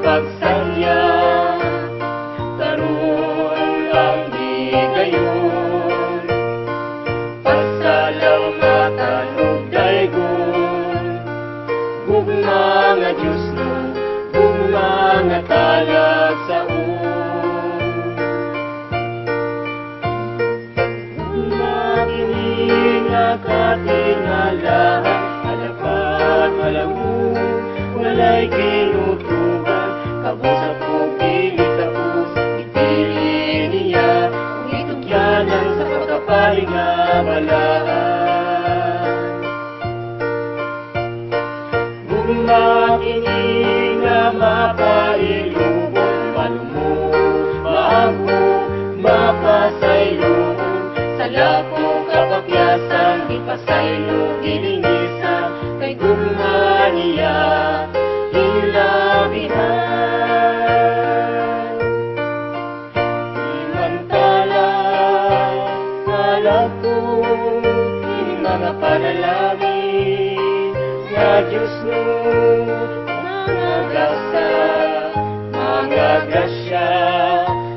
pagsaya, karon ang di gayon. Pasalamatan ug daygon, gugma nga Dios no, gugma nga talag sa katingalahan, halapan malamu, walay kinutuban, kabusap ko pili tapos, ipili niya, kung itugyanan sa pagkapaling nga balaan. Gugma kini nga mapailubon, malumo, maago, mapasaylon, sa lapo kapapyasan, di pasaylo, dilinisan, kay gugma niya, ilabihan. Imantala, malako, in mga panalangin, nga Diyos no, mga gasa, mga grasya,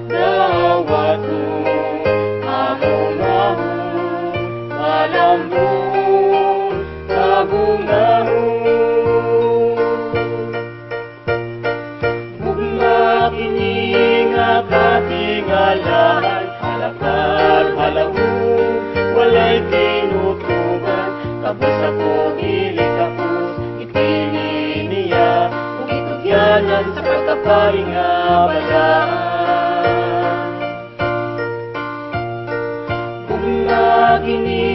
dawat mo, malambot, kabungahon. Gugma kini nga katingalahan, halakan, halamu, walay tinutuban, kabus ako, gili tapos, ipili niya, kung itugyanan sa pagkapaling nga balaan. Gugma kini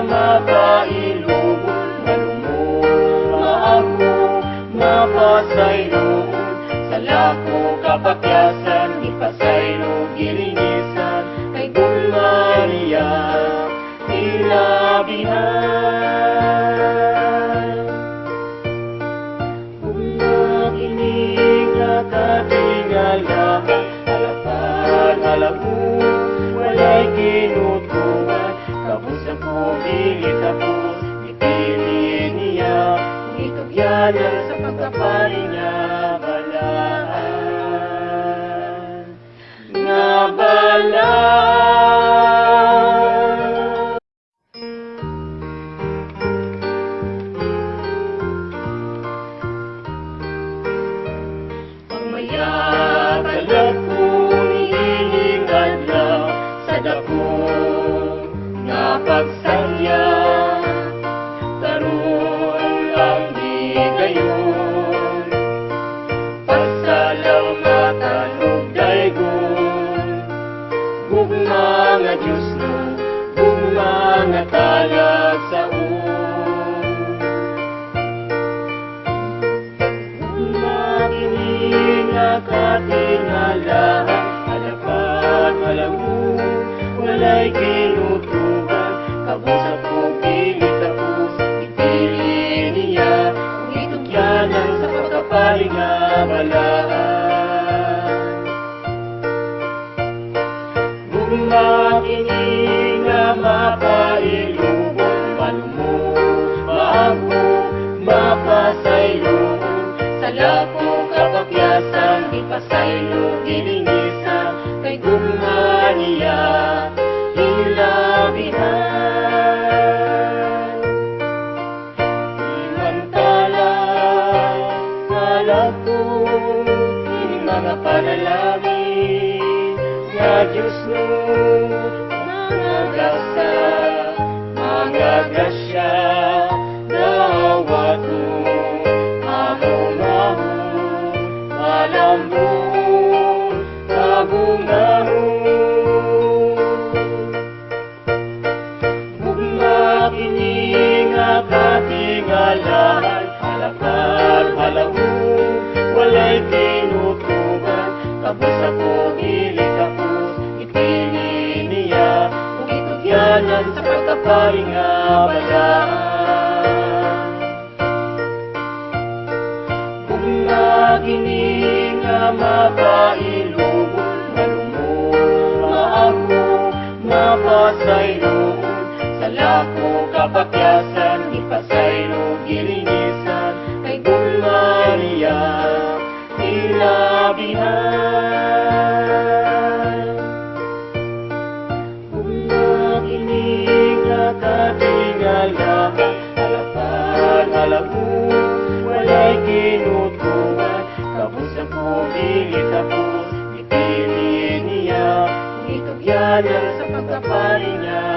mapailubon, malumo, maago, mapasaylon, sa lako kapakyasan, di pasaylo, gilinisan, kay gugma niya, ilabihan. Gugma kini nga katingalahan, halapan, halamu, walay kinutuban, kabus ako, dili tapos, ipili niya, kung itugyanan sa pagkapaling nga balaan. Nga balaan. Pagmaya talag ko, nihilingan lang sa dako, pagsaya, karon ang di gayon. Pasalamatan ug daygon, gugma nga Dios no, gugma nga talag sa gugma kini nga katingalahan, halapan malamu, walay kinutuban, kabusap ko pili tapos, ipili niya, kung itugyanan sa pagkapaling nga balaan. Gugma kini nga mapailubon, malumo, maago, mapasaylon, sa lako kapapyasan, di pasaylo, dilinisan, kay gugma niya, ilabihan. Imantala, malako, in mga panalangin, nga Diyos no, mga gasa, mga grasya, dawat mo, amumahon, malambot, kabungahon. Katingalahan, halakan, halamu, walay tinutuban, kabus ako, gili tapos, ipili niya, kung itugyanan sa pagkapaling nga balaan. Gugma kini nga mapailubon, malumo, maago, mapasaylon, sa lako kapakyasan, di pasaylo, gilinisan, kay gugma niya, kapangyarihan. Kung nakinig at ating alaman, halapan, alam mo, wala'y kinutungan. Kabos ako, pilit ako, ipili niya, itugyan sa pagkapari niya.